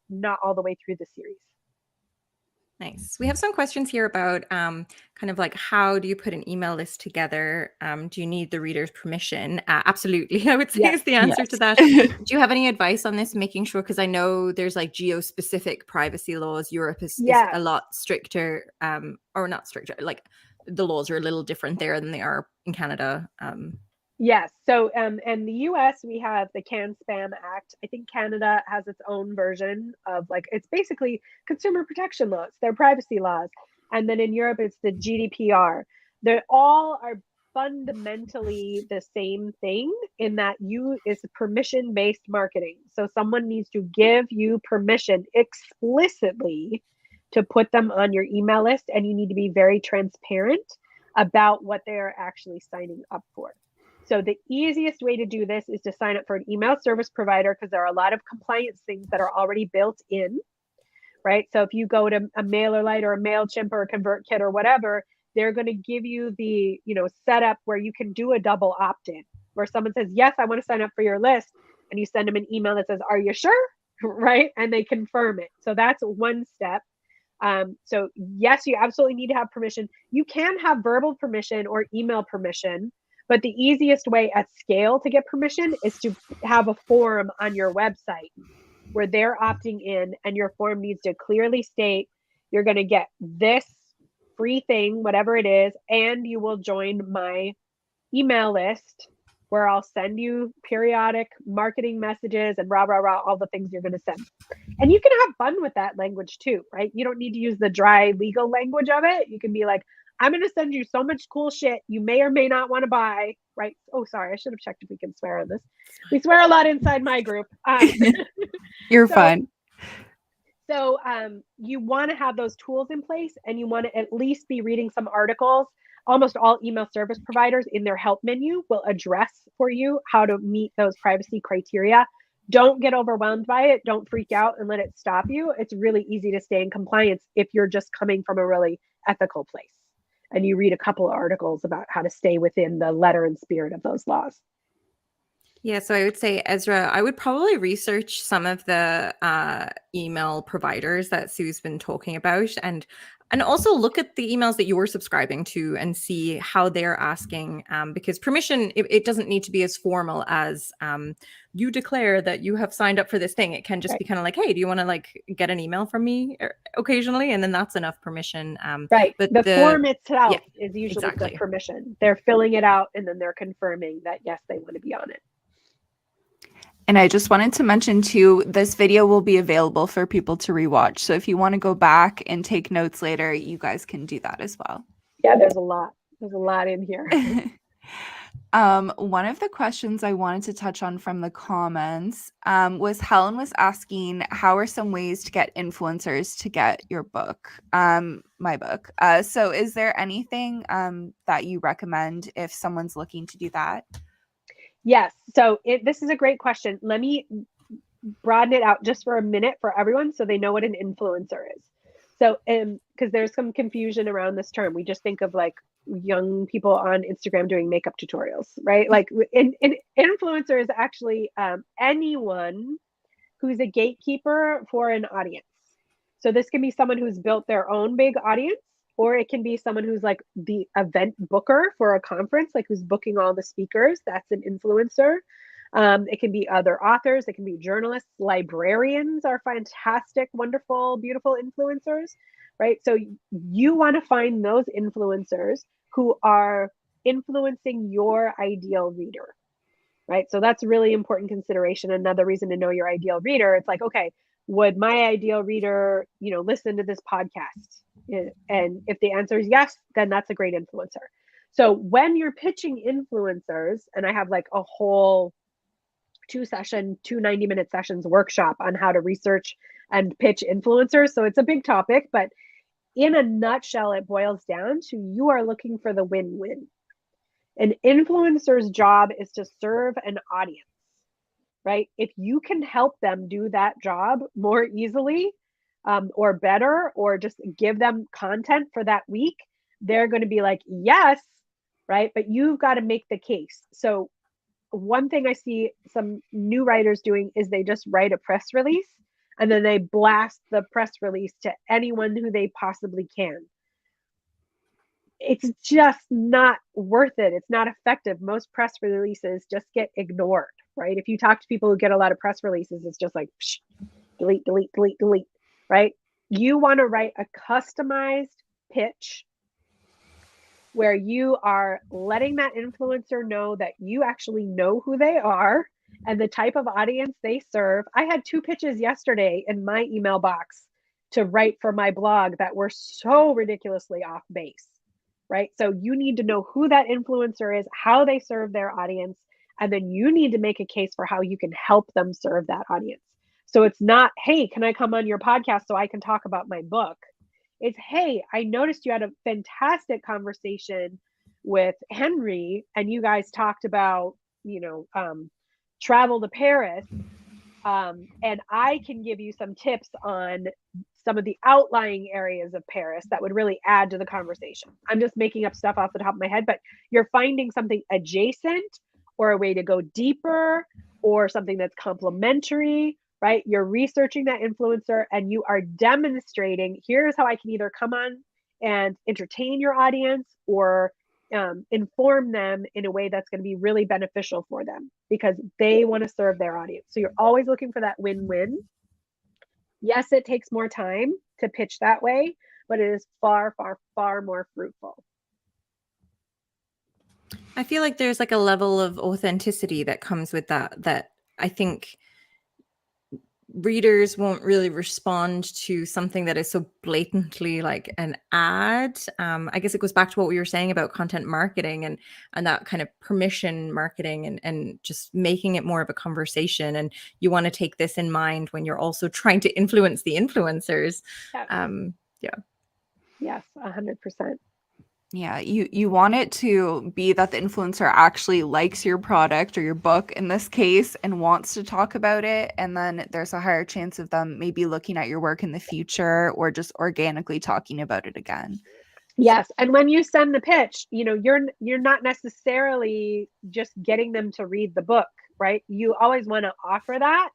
not all the way through the series. Nice. We have some questions here about kind of like, how do you put an email list together? Do you need the reader's permission? Absolutely, I would say is the answer to that. Do you have any advice on this, making sure, because I know there's like geo-specific privacy laws. Europe is a lot stricter, or not stricter, like the laws are a little different there than they are in Canada. Yes. So in the US, we have the CAN-SPAM Act. I think Canada has its own version of, like, it's basically consumer protection laws, their privacy laws. And then in Europe, it's the GDPR. They all are fundamentally the same thing in that it's permission-based marketing. So someone needs to give you permission explicitly to put them on your email list, and you need to be very transparent about what they are actually signing up for. So the easiest way to do this is to sign up for an email service provider, because there are a lot of compliance things that are already built in, right? So if you go to a MailerLite or a MailChimp or a ConvertKit or whatever, they're going to give you the, setup where you can do a double opt-in, where someone says, yes, I want to sign up for your list. And you send them an email that says, are you sure? Right? And they confirm it. So that's one step. So yes, you absolutely need to have permission. You can have verbal permission or email permission, but the easiest way at scale to get permission is to have a form on your website where they're opting in, and your form needs to clearly state you're going to get this free thing, whatever it is, and you will join my email list where I'll send you periodic marketing messages and rah, rah, rah, all the things you're going to send. And you can have fun with that language too, right? You don't need to use the dry legal language of it. You can be like, I'm going to send you so much cool shit you may or may not want to buy, right? Oh, sorry. I should have checked if we can swear on this. We swear a lot inside my group. You're fine. So you want to have those tools in place, and you want to at least be reading some articles. Almost all email service providers in their help menu will address for you how to meet those privacy criteria. Don't get overwhelmed by it. Don't freak out and let it stop you. It's really easy to stay in compliance if you're just coming from a really ethical place and you read a couple of articles about how to stay within the letter and spirit of those laws. Yeah, so I would say, Ezra, I would probably research some of the email providers that Sue's been talking about, and also look at the emails that you're subscribing to and see how they're asking, because permission, it doesn't need to be as formal as you declare that you have signed up for this thing. It can just be kind of like, hey, do you want to like get an email from me occasionally? And then that's enough permission. Right. But the form itself is usually the permission. They're filling it out and then they're confirming that, yes, they want to be on it. And I just wanted to mention too, this video will be available for people to rewatch. So if you want to go back and take notes later, you guys can do that as well. Yeah, there's a lot. There's a lot in here. One of the questions I wanted to touch on from the comments was Helen was asking, how are some ways to get influencers to get your book, my book? So is there anything that you recommend if someone's looking to do that? Yes. So this is a great question. Let me broaden it out just for a minute for everyone so they know what an influencer is. So, because there's some confusion around this term. We just think of like young people on Instagram doing makeup tutorials, right? Like an influencer is actually anyone who's a gatekeeper for an audience. So this can be someone who's built their own big audience, or it can be someone who's like the event booker for a conference, like who's booking all the speakers. That's an influencer. It can be other authors. It can be journalists. Librarians are fantastic, wonderful, beautiful influencers, right? So you want to find those influencers who are influencing your ideal reader, right? So that's a really important consideration. Another reason to know your ideal reader, it's like, okay, would my ideal reader, listen to this podcast? And if the answer is yes, then that's a great influencer. So when you're pitching influencers, and I have like a whole 2 90-minute sessions workshop on how to research and pitch influencers. So it's a big topic, but in a nutshell, it boils down to you are looking for the win-win. An influencer's job is to serve an audience, right? If you can help them do that job more easily or better, or just give them content for that week, they're going to be like, yes, right? But you've got to make the case. So one thing I see some new writers doing is they just write a press release and then they blast the press release to anyone who they possibly can. It's just not worth it. It's not effective. Most press releases just get ignored, right? If you talk to people who get a lot of press releases, it's just like, psh, delete, delete, delete, delete, right? You want to write a customized pitch where you are letting that influencer know that you actually know who they are and the type of audience they serve. I had 2 pitches yesterday in my email box to write for my blog that were so ridiculously off base, right? So you need to know who that influencer is, how they serve their audience, and then you need to make a case for how you can help them serve that audience. So it's not, hey, can I come on your podcast so I can talk about my book? It's, hey, I noticed you had a fantastic conversation with Henry and you guys talked about, travel to Paris. And I can give you some tips on some of the outlying areas of Paris that would really add to the conversation. I'm just making up stuff off the top of my head, but you're finding something adjacent or a way to go deeper or something that's complementary, right? You're researching that influencer and you are demonstrating, here's how I can either come on and entertain your audience or inform them in a way that's going to be really beneficial for them because they want to serve their audience. So you're always looking for that win-win. Yes, it takes more time to pitch that way, but it is far, far, far more fruitful. I feel like there's like a level of authenticity that comes with that I think readers won't really respond to something that is so blatantly like an ad. I guess it goes back to what we were saying about content marketing and that kind of permission marketing and just making it more of a conversation. And you want to take this in mind when you're also trying to influence the influencers. Yeah. Yes, 100%. Yeah, you want it to be that the influencer actually likes your product or your book in this case and wants to talk about it, and then there's a higher chance of them maybe looking at your work in the future or just organically talking about it again. Yes, and when you send the pitch, you're not necessarily just getting them to read the book, right? You always want to offer that,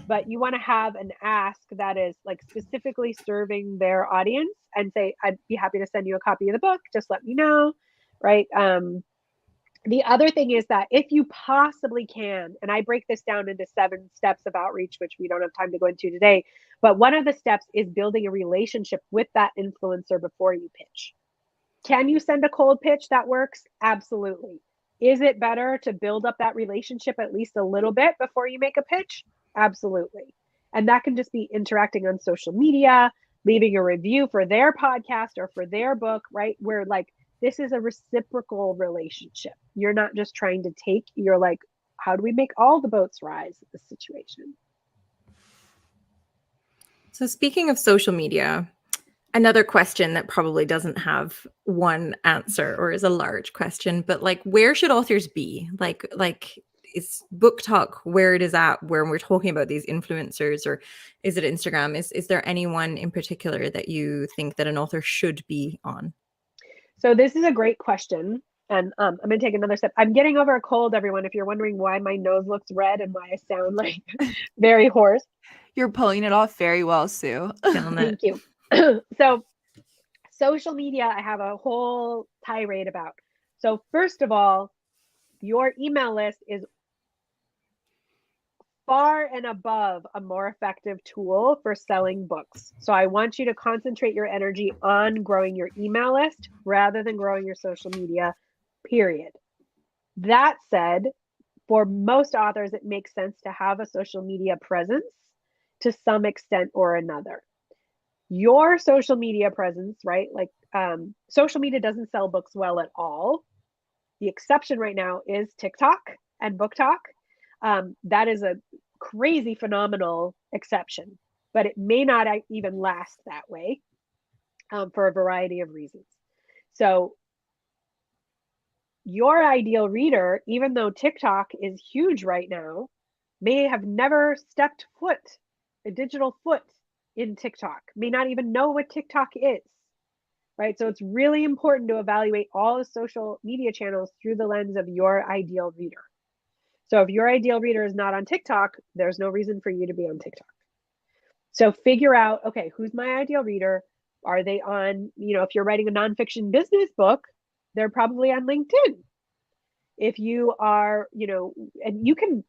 but you want to have an ask that is like specifically serving their audience and say, I'd be happy to send you a copy of the book. Just let me know, right? The other thing is that if you possibly can, and I break this down into 7 steps of outreach, which we don't have time to go into today, but one of the steps is building a relationship with that influencer before you pitch. Can you send a cold pitch that works? Absolutely. Is it better to build up that relationship at least a little bit before you make a pitch? Absolutely. And that can just be interacting on social media, leaving a review for their podcast or for their book, right? Where like this is a reciprocal relationship. You're not just trying to take, you're like, how do we make all the boats rise in this situation? So speaking of social media, another question that probably doesn't have one answer or is a large question, but like where should authors be? Like is Book Talk where it is at when we're talking about these influencers, or is it Instagram? Is there anyone in particular that you think that an author should be on? So this is a great question. And I'm going to take another step. I'm getting over a cold, everyone, if you're wondering why my nose looks red and why I sound like very hoarse. You're pulling it off very well, Sue. Thank you. So social media, I have a whole tirade about. So first of all, your email list is far and above a more effective tool for selling books. So I want you to concentrate your energy on growing your email list rather than growing your social media, period. That said, for most authors, it makes sense to have a social media presence to some extent or another. Your social media presence, right? Like social media doesn't sell books well at all. The exception right now is TikTok and Book Talk. That is a crazy phenomenal exception, but it may not even last that way for a variety of reasons. So your ideal reader, even though TikTok is huge right now, may have never stepped a digital foot in TikTok, may not even know what TikTok is, right? So it's really important to evaluate all the social media channels through the lens of your ideal reader. So if your ideal reader is not on TikTok, there's no reason for you to be on TikTok. So figure out, okay, who's my ideal reader? Are they on, if you're writing a nonfiction business book, they're probably on LinkedIn. If you are, and you can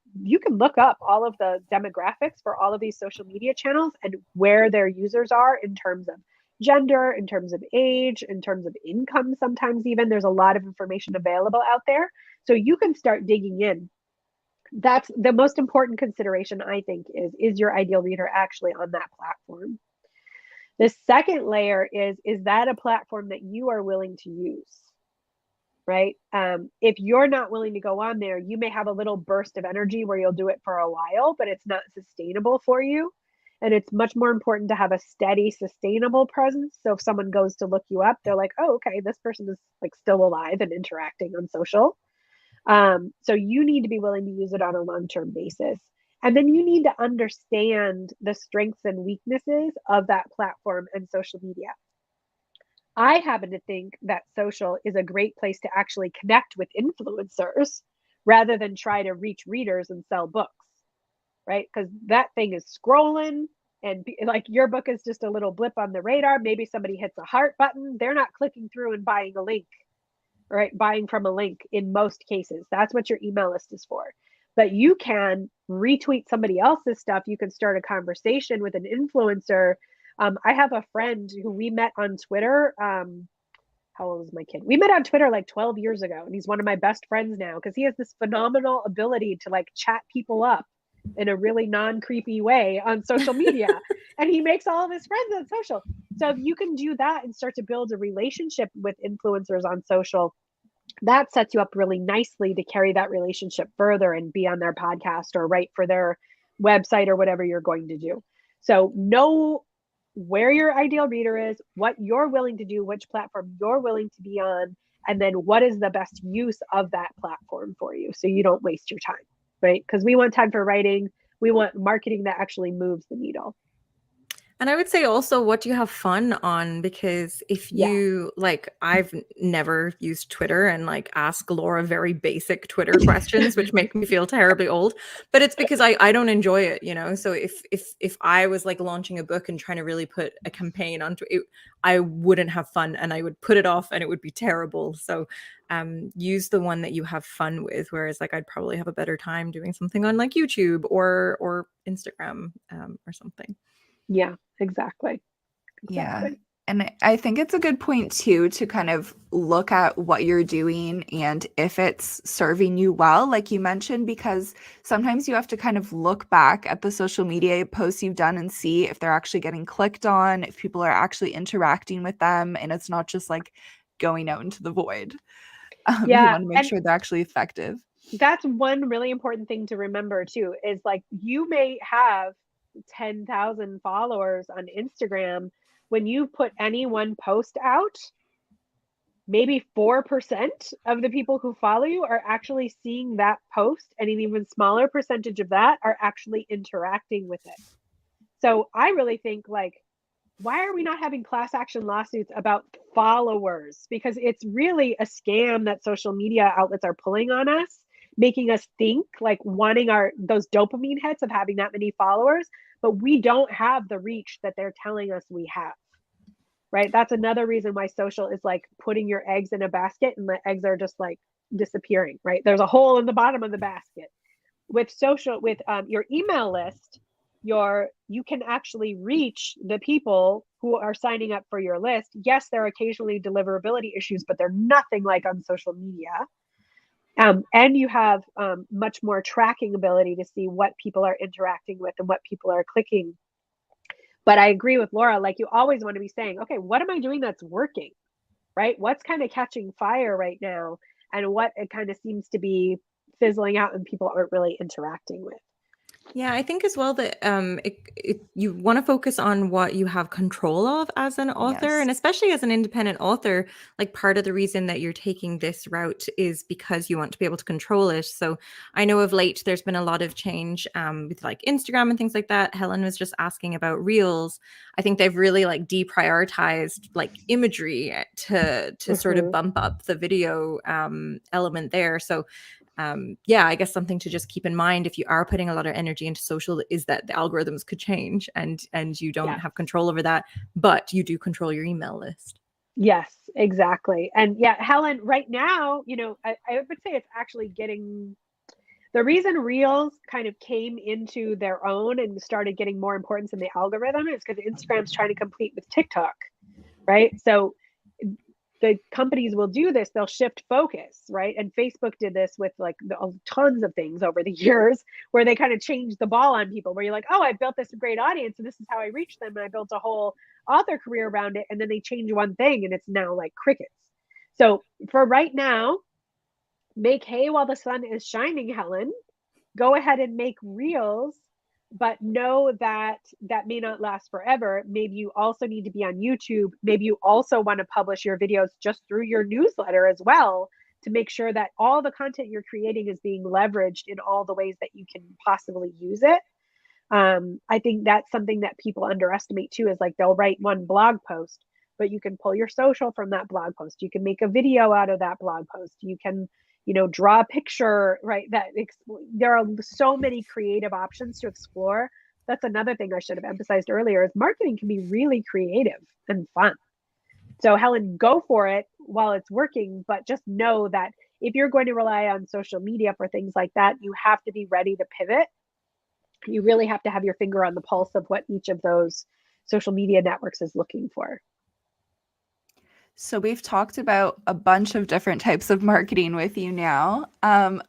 look up all of the demographics for all of these social media channels and where their users are in terms of gender, in terms of age, in terms of income, sometimes even. There's a lot of information available out there. So you can start digging in. That's the most important consideration, I think, is your ideal reader actually on that platform? The second layer is that a platform that you are willing to use, right? If you're not willing to go on there, you may have a little burst of energy where you'll do it for a while, but it's not sustainable for you. And it's much more important to have a steady, sustainable presence. So if someone goes to look you up, they're like, oh, okay, this person is like still alive and interacting on social. So you need to be willing to use it on a long-term basis. And then you need to understand the strengths and weaknesses of that platform and social media. I happen to think that social is a great place to actually connect with influencers rather than try to reach readers and sell books, right? Because that thing is scrolling and like your book is just a little blip on the radar. Maybe somebody hits a heart button. They're not clicking through and buying a link. Right? Buying from a link in most cases. That's what your email list is for. But you can retweet somebody else's stuff. You can start a conversation with an influencer I have a friend who we met on Twitter. How old is my kid? We met on Twitter like 12 years ago, and he's one of my best friends now because he has this phenomenal ability to like chat people up in a really non-creepy way on social media. And he makes all of his friends on social. So if you can do that and start to build a relationship with influencers on social, that sets you up really nicely to carry that relationship further and be on their podcast or write for their website or whatever you're going to do. So know where your ideal reader is, what you're willing to do, which platform you're willing to be on, and then what is the best use of that platform for you so you don't waste your time, right? Because we want time for writing. We want marketing that actually moves the needle. And I would say also, what do you have fun on? Because if you like, I've never used Twitter and like ask Laura very basic Twitter questions, which make me feel terribly old. But it's because I don't enjoy it, you know. So if I was like launching a book and trying to really put a campaign onto it, I wouldn't have fun and I would put it off and it would be terrible. So use the one that you have fun with. Whereas like I'd probably have a better time doing something on like YouTube or Instagram or something. Yeah, exactly. Yeah. And I think it's a good point too to kind of look at what you're doing and if it's serving you well, like you mentioned, because sometimes you have to kind of look back at the social media posts you've done and see if they're actually getting clicked on, if people are actually interacting with them, and it's not just like going out into the void. You want to make sure they're actually effective. That's one really important thing to remember too, is like you may have 10,000 followers on Instagram. When you put any one post out, maybe 4% of the people who follow you are actually seeing that post, and an even smaller percentage of that are actually interacting with it. So I really think like, why are we not having class action lawsuits about followers? Because it's really a scam that social media outlets are pulling on us, making us think like wanting those dopamine hits of having that many followers, but we don't have the reach that they're telling us we have. Right? That's another reason why social is like putting your eggs in a basket and the eggs are just like disappearing, right? There's a hole in the bottom of the basket. With social, with your email list, you can actually reach the people who are signing up for your list. Yes, there are occasionally deliverability issues, but they're nothing like on social media. And you have much more tracking ability to see what people are interacting with and what people are clicking. But I agree with Laura, like you always want to be saying, okay, what am I doing that's working, right? What's kind of catching fire right now? And what it kind of seems to be fizzling out and people aren't really interacting with. Yeah, I think as well that you want to focus on what you have control of as an author, Yes. and especially as an independent author. Like part of the reason that you're taking this route is because you want to be able to control it. So I know of late there's been a lot of change with like Instagram and things like that. Helen was just asking about Reels. I think they've really like deprioritized like imagery to sort of bump up the video element there. So yeah, I guess something to just keep in mind if you are putting a lot of energy into social is that the algorithms could change and you don't have control over that, but you do control your email list. Yes, exactly. And yeah, Helen, right now, you know, I would say it's actually getting the reason Reels kind of came into their own and started getting more importance in the algorithm is because Instagram's trying to compete with TikTok, right? So the companies will do this, they'll shift focus, right? And Facebook did this with like tons of things over the years where they kind of changed the ball on people, where you're like, oh, I built this great audience and this is how I reach them, and I built a whole author career around it, and then they change one thing and it's now like crickets. So for right now, make hay while the sun is shining, Helen. Go ahead and make Reels, but know that that may not last forever. Maybe you also need to be on YouTube. Maybe you also want to publish your videos just through your newsletter as well, to make sure that all the content you're creating is being leveraged in all the ways that you can possibly use it. I think that's something that people underestimate too, is like they'll write one blog post, but you can pull your social from that blog post. You can make a video out of that blog post. You can, you know, draw a picture, right? There are so many creative options to explore. That's another thing I should have emphasized earlier, is marketing can be really creative and fun. So Helen, go for it while it's working, but just know that if you're going to rely on social media for things like that, you have to be ready to pivot. You really have to have your finger on the pulse of what each of those social media networks is looking for. So we've talked about a bunch of different types of marketing with you now.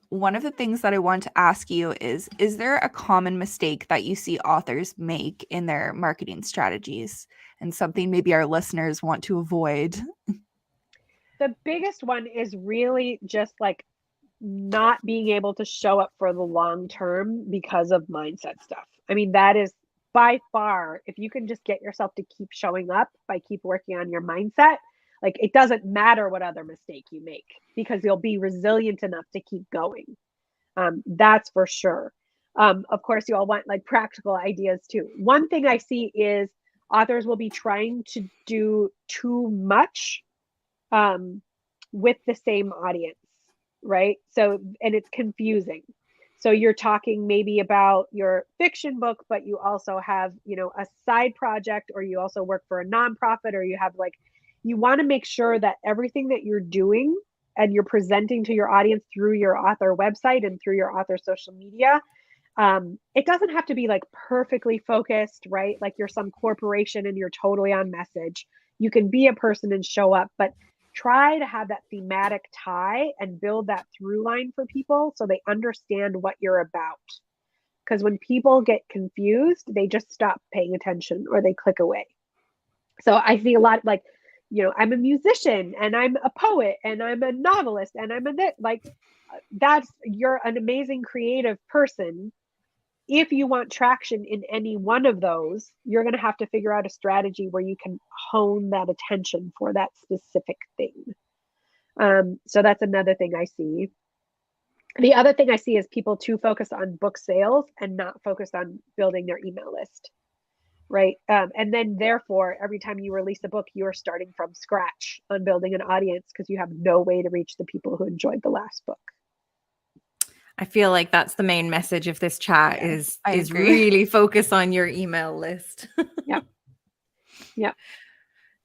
One of the things that I want to ask you is there a common mistake that you see authors make in their marketing strategies and something maybe our listeners want to avoid? The biggest one is really just like not being able to show up for the long term because of mindset stuff. I mean, that is by far, if you can just get yourself to keep showing up by keep working on your mindset, like it doesn't matter what other mistake you make because you'll be resilient enough to keep going. That's for sure. Of course, you all want like practical ideas too. One thing I see is authors will be trying to do too much with the same audience, right? So, and it's confusing. So you're talking maybe about your fiction book, but you also have, a side project, or you also work for a nonprofit, or you have like, you want to make sure that everything that you're doing and you're presenting to your audience through your author website and through your author social media, it doesn't have to be like perfectly focused, right? Like you're some corporation and you're totally on message. You can be a person and show up, but try to have that thematic tie and build that through line for people so they understand what you're about. Because when people get confused, they just stop paying attention or they click away. So I see a lot like, I'm a musician and I'm a poet and I'm a novelist and I'm you're an amazing creative person. If you want traction in any one of those, you're going to have to figure out a strategy where you can hone that attention for that specific thing. So that's another thing I see. The other thing I see is people too focused on book sales and not focused on building their email list. Right. And then therefore, every time you release a book, you're starting from scratch on building an audience because you have no way to reach the people who enjoyed the last book. I feel like that's the main message of this chat is really focus on your email list. Yep. Yep.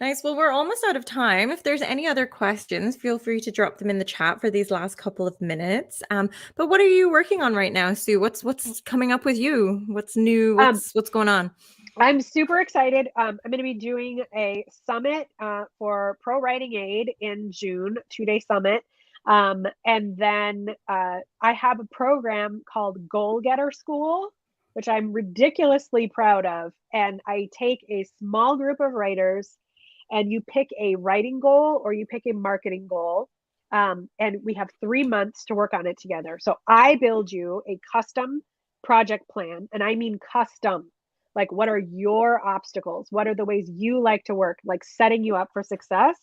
Nice. Well, we're almost out of time. If there's any other questions, feel free to drop them in the chat for these last couple of minutes. But what are you working on right now, Sue? What's coming up with you? What's new? What's going on? I'm super excited. I'm going to be doing a summit for Pro Writing Aid in June, 2-day summit. And then I have a program called Goal Getter School, which I'm ridiculously proud of. And I take a small group of writers and you pick a writing goal or you pick a marketing goal. And we have 3 months to work on it together. So I build you a custom project plan, and I mean custom. Like, what are your obstacles? What are the ways you like to work? Like setting you up for success.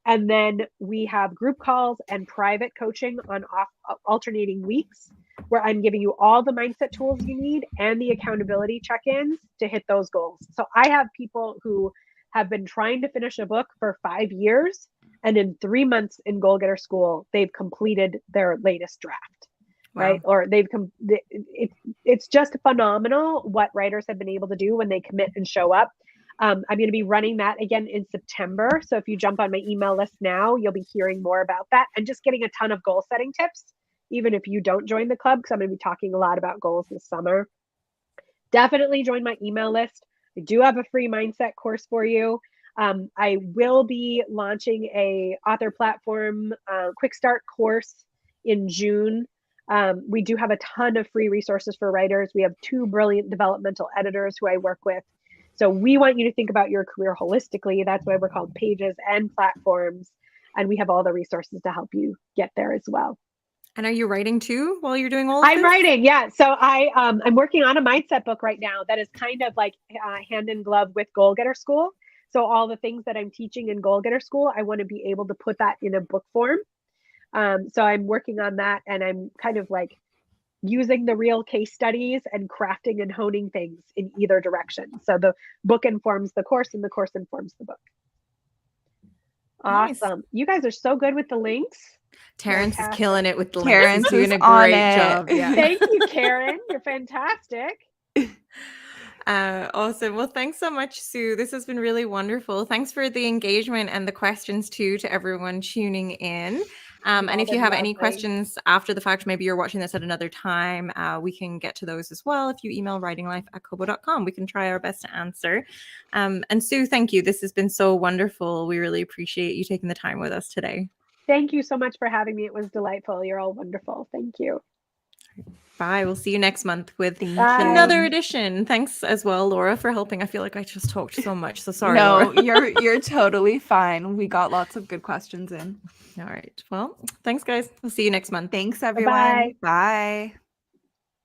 And then we have group calls and private coaching on alternating weeks where I'm giving you all the mindset tools you need and the accountability check-ins to hit those goals. So I have people who have been trying to finish a book for 5 years, and in 3 months in Goal Getter School, they've completed their latest draft. Wow. Right? Or it's just phenomenal what writers have been able to do when they commit and show up. I'm going to be running that again in September. So if you jump on my email list now, you'll be hearing more about that and just getting a ton of goal setting tips, even if you don't join the club, because I'm going to be talking a lot about goals this summer. Definitely join my email list. I do have a free mindset course for you. I will be launching a author platform quick start course in June. We do have a ton of free resources for writers. We have 2 brilliant developmental editors who I work with. So we want you to think about your career holistically. That's why we're called Pages and Platforms. And we have all the resources to help you get there as well. And are you writing too while you're doing all of this? I'm writing, yeah. So I'm working on a mindset book right now that is kind of like hand in glove with Goal Getter School. So all the things that I'm teaching in Goal Getter School, I want to be able to put that in a book form. So I'm working on that, and I'm kind of like using the real case studies and crafting and honing things in either direction. So the book informs the course and the course informs the book. Nice. Awesome. You guys are so good with the links. Terrence is killing it with the links. Terrence He's doing a on great it. job. Yeah. Thank you, Karen. You're fantastic. Awesome. Well, thanks so much, Sue. This has been really wonderful. Thanks for the engagement and the questions too to everyone tuning in. And if you been have any lovely. questions after the fact, maybe you're watching this at another time, we can get to those as well. If you email writinglife@kobo.com, we can try our best to answer. And Sue, thank you. This has been so wonderful. We really appreciate you taking the time with us today. Thank you so much for having me. It was delightful. You're all wonderful. Thank you. Bye. We'll see you next month with Bye. another edition. Thanks as well, Laura, for helping. I feel like I just talked so much. So sorry, No, Laura. you're totally fine. We got lots of good questions in. All right. Well, thanks, guys. We'll see you next month. Thanks, everyone. Bye-bye. Bye.